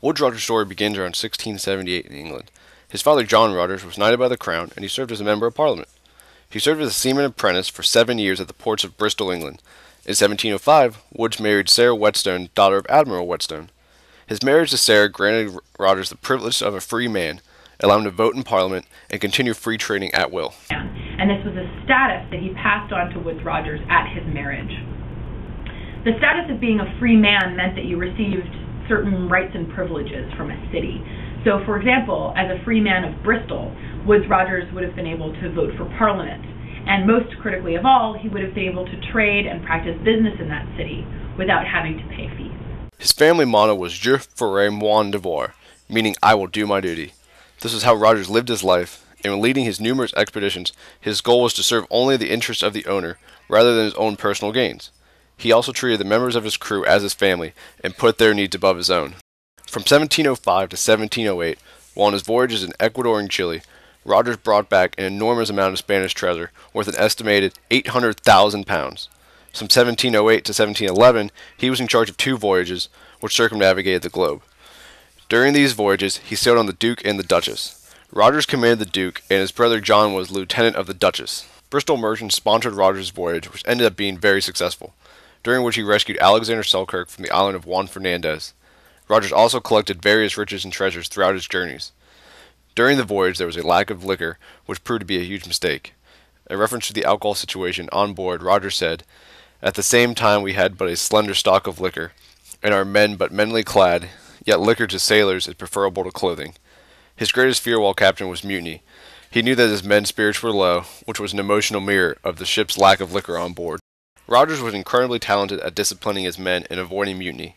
Woodes Rogers' story begins around 1678 in England. His father, John Rogers, was knighted by the crown, and he served as a member of Parliament. He served as a seaman apprentice for 7 years at the ports of Bristol, England. In 1705, Woodes married Sarah Whetstone, daughter of Admiral Whetstone. His marriage to Sarah granted Rogers the privilege of a free man, allowed him to vote in Parliament and continue free trading at will. And this was a status that he passed on to Woodes Rogers at his marriage. The status of being a free man meant that you received certain rights and privileges from a city. So, for example, as a free man of Bristol, Woodes Rogers would have been able to vote for Parliament. And most critically of all, he would have been able to trade and practice business in that city without having to pay fees. His family motto was Je ferai mon devoir, meaning I will do my duty. This is how Rogers lived his life, and when leading his numerous expeditions, his goal was to serve only the interests of the owner, rather than his own personal gains. He also treated the members of his crew as his family, and put their needs above his own. From 1705 to 1708, while on his voyages in Ecuador and Chile, Rogers brought back an enormous amount of Spanish treasure, worth an estimated 800,000 pounds. From 1708 to 1711, he was in charge of 2 voyages, which circumnavigated the globe. During these voyages, he sailed on the Duke and the Duchess. Rogers commanded the Duke, and his brother John was lieutenant of the Duchess. Bristol merchants sponsored Rogers' voyage, which ended up being very successful, during which he rescued Alexander Selkirk from the island of Juan Fernandez. Rogers also collected various riches and treasures throughout his journeys. During the voyage, there was a lack of liquor, which proved to be a huge mistake. In reference to the alcohol situation on board, Rogers said, "At the same time we had but a slender stock of liquor, and our men but meanly clad, yet liquor to sailors is preferable to clothing." His greatest fear while captain was mutiny. He knew that his men's spirits were low, which was an emotional mirror of the ship's lack of liquor on board. Rogers was incredibly talented at disciplining his men and avoiding mutiny.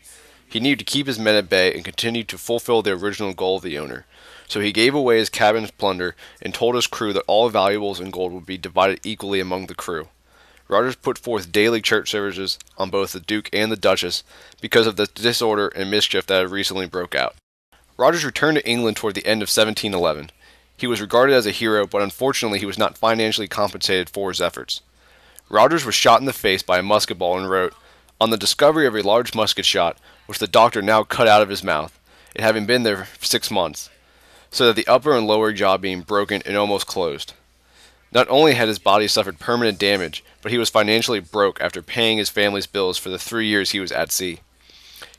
He needed to keep his men at bay and continue to fulfill the original goal of the owner. So he gave away his cabin's plunder and told his crew that all valuables and gold would be divided equally among the crew. Rogers put forth daily church services on both the Duke and the Duchess because of the disorder and mischief that had recently broke out. Rogers returned to England toward the end of 1711. He was regarded as a hero, but unfortunately he was not financially compensated for his efforts. Rogers was shot in the face by a musket ball and wrote, "On the discovery of a large musket shot, which the doctor now cut out of his mouth, it having been there for 6 months, so that the upper and lower jaw being broken and almost closed." Not only had his body suffered permanent damage, but he was financially broke after paying his family's bills for the 3 years he was at sea.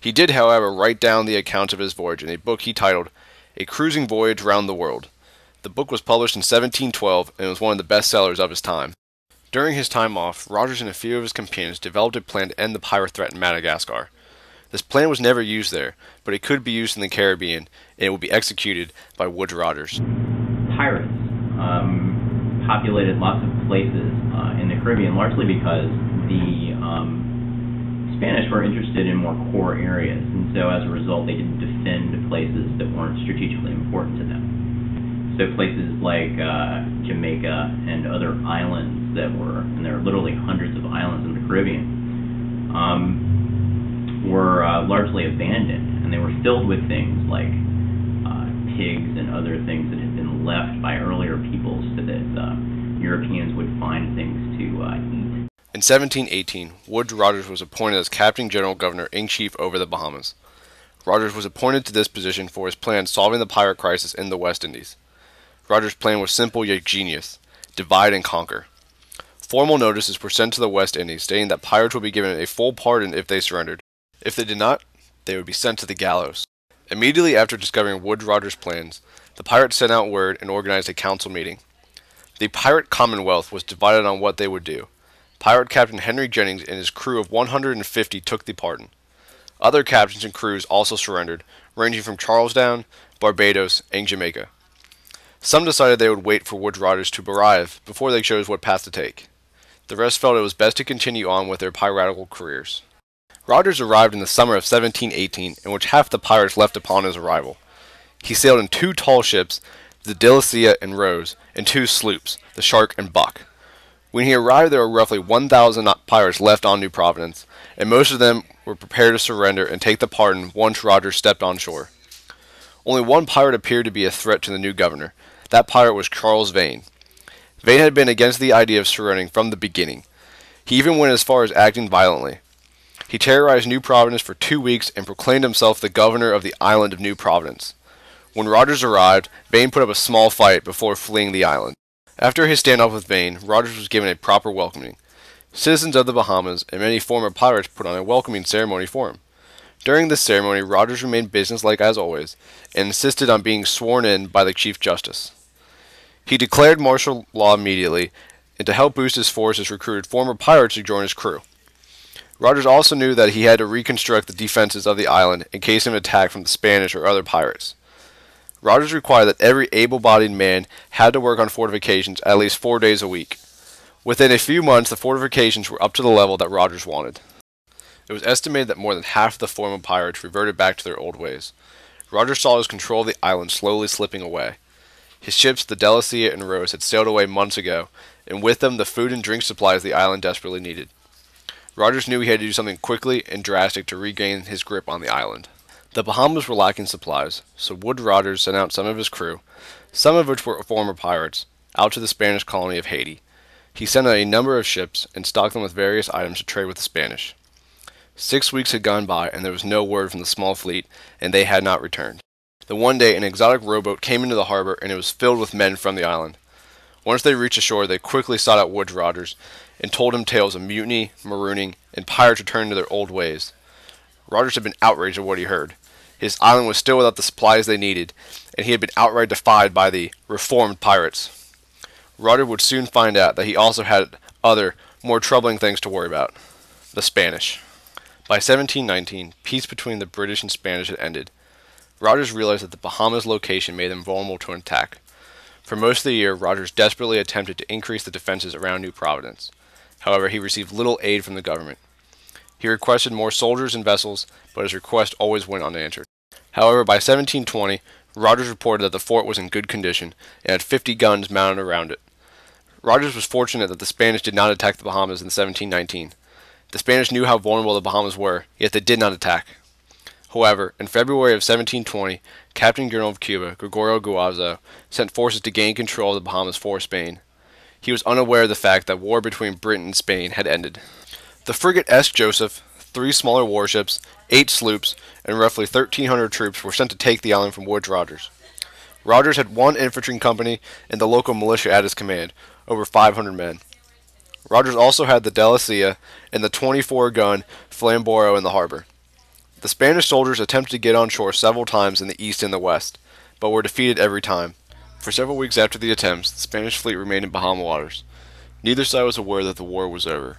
He did, however, write down the accounts of his voyage in a book he titled A Cruising Voyage Round the World. The book was published in 1712 and was one of the best sellers of his time. During his time off, Rogers and a few of his companions developed a plan to end the pirate threat in Madagascar. This plan was never used there, but it could be used in the Caribbean, and it would be executed by Woodes Rogers. Pirates populated lots of places in the Caribbean, largely because the Spanish were interested in more core areas, and so as a result they didn't defend places that weren't strategically important to them. So places like Jamaica and other islands that were, and there are literally hundreds of islands in the Caribbean, were largely abandoned, and they were filled with things like pigs and other things that had been left by earlier peoples so that Europeans would find things to eat. In 1718, Woodes Rogers was appointed as Captain General Governor-in-Chief over the Bahamas. Rogers was appointed to this position for his plan solving the pirate crisis in the West Indies. Rogers' plan was simple yet genius: divide and conquer. Formal notices were sent to the West Indies stating that pirates would be given a full pardon if they surrendered. If they did not, they would be sent to the gallows. Immediately after discovering Woodes Rogers' plans, the pirates sent out word and organized a council meeting. The pirate commonwealth was divided on what they would do. Pirate Captain Henry Jennings and his crew of 150 took the pardon. Other captains and crews also surrendered, ranging from Charlestown, Barbados, and Jamaica. Some decided they would wait for Woodes Rogers to arrive before they chose what path to take. The rest felt it was best to continue on with their piratical careers. Rogers arrived in the summer of 1718, in which half the pirates left upon his arrival. He sailed in 2 tall ships, the Delicia and Rose, and 2 sloops, the Shark and Buck. When he arrived, there were roughly 1,000 pirates left on New Providence, and most of them were prepared to surrender and take the pardon once Rogers stepped on shore. Only one pirate appeared to be a threat to the new governor. That pirate was Charles Vane. Vane had been against the idea of surrendering from the beginning. He even went as far as acting violently. He terrorized New Providence for 2 weeks and proclaimed himself the governor of the island of New Providence. When Rogers arrived, Vane put up a small fight before fleeing the island. After his standoff with Vane, Rogers was given a proper welcoming. Citizens of the Bahamas and many former pirates put on a welcoming ceremony for him. During this ceremony, Rogers remained businesslike as always, and insisted on being sworn in by the Chief Justice. He declared martial law immediately, and to help boost his forces recruited former pirates to join his crew. Rogers also knew that he had to reconstruct the defenses of the island in case of an attack from the Spanish or other pirates. Rogers required that every able-bodied man had to work on fortifications at least 4 days a week. Within a few months, the fortifications were up to the level that Rogers wanted. It was estimated that more than half of the former pirates reverted back to their old ways. Rogers saw his control of the island slowly slipping away. His ships, the Delicia and Rose, had sailed away months ago, and with them the food and drink supplies the island desperately needed. Rogers knew he had to do something quickly and drastic to regain his grip on the island. The Bahamas were lacking supplies, so Wood Rogers sent out some of his crew, some of which were former pirates, out to the Spanish colony of Haiti. He sent out a number of ships and stocked them with various items to trade with the Spanish. 6 weeks had gone by, and there was no word from the small fleet, and they had not returned. Then one day an exotic rowboat came into the harbor, and it was filled with men from the island. Once they reached the shore, they quickly sought out Wood Rogers, and told him tales of mutiny, marooning, and pirates returning to their old ways. Rogers had been outraged at what he heard. His island was still without the supplies they needed, and he had been outright defied by the reformed pirates. Rogers would soon find out that he also had other, more troubling things to worry about: the Spanish. By 1719, peace between the British and Spanish had ended. Rogers realized that the Bahamas' location made them vulnerable to an attack. For most of the year, Rogers desperately attempted to increase the defenses around New Providence. However, he received little aid from the government. He requested more soldiers and vessels, but his request always went unanswered. However, by 1720, Rogers reported that the fort was in good condition and had 50 guns mounted around it. Rogers was fortunate that the Spanish did not attack the Bahamas in 1719. The Spanish knew how vulnerable the Bahamas were, yet they did not attack. However, in February of 1720, Captain General of Cuba, Gregorio Guazo, sent forces to gain control of the Bahamas for Spain. He was unaware of the fact that war between Britain and Spain had ended. The frigate S. Joseph, 3 smaller warships, 8 sloops, and roughly 1,300 troops were sent to take the island from Wood Rogers. Rogers had 1 infantry company and the local militia at his command, over 500 men. Rogers also had the Delicia and the 24-gun Flamboro in the harbor. The Spanish soldiers attempted to get on shore several times in the east and the west, but were defeated every time. For several weeks after the attempts, the Spanish fleet remained in Bahama waters. Neither side was aware that the war was over.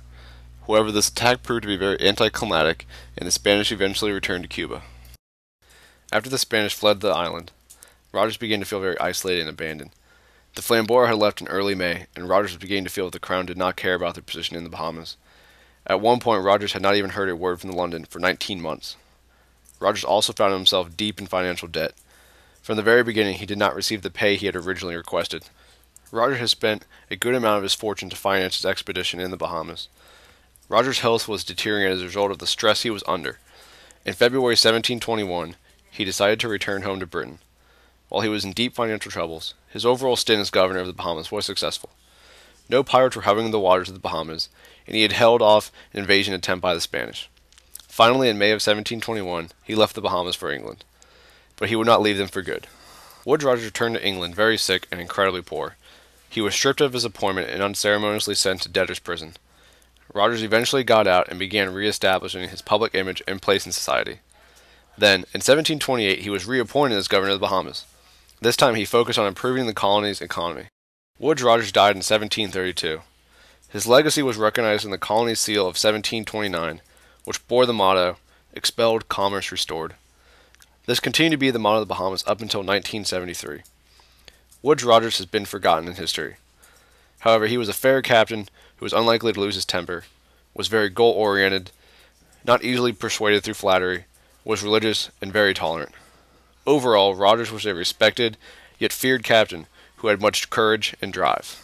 However, this attack proved to be very anticlimactic, and the Spanish eventually returned to Cuba. After the Spanish fled the island, Rogers began to feel very isolated and abandoned. The Flamboro had left in early May, and Rogers was beginning to feel that the Crown did not care about their position in the Bahamas. At one point, Rogers had not even heard a word from London for 19 months. Rogers also found himself deep in financial debt. From the very beginning, he did not receive the pay he had originally requested. Rogers had spent a good amount of his fortune to finance his expedition in the Bahamas. Rogers' health was deteriorating as a result of the stress he was under. In February 1721, he decided to return home to Britain. While he was in deep financial troubles, his overall stint as governor of the Bahamas was successful. No pirates were hovering in the waters of the Bahamas, and he had held off an invasion attempt by the Spanish. Finally, in May of 1721, he left the Bahamas for England. But he would not leave them for good. Wood Rogers returned to England very sick and incredibly poor. He was stripped of his appointment and unceremoniously sent to debtor's prison. Rogers eventually got out and began re-establishing his public image and place in society. Then, in 1728, he was reappointed as governor of the Bahamas. This time he focused on improving the colony's economy. Wood Rogers died in 1732. His legacy was recognized in the colony's seal of 1729, which bore the motto, "Expelled Commerce Restored." This continued to be the motto of the Bahamas up until 1973. Wood Rogers has been forgotten in history. However, he was a fair captain who was unlikely to lose his temper, was very goal-oriented, not easily persuaded through flattery, was religious, and very tolerant. Overall, Rogers was a respected, yet feared captain who had much courage and drive.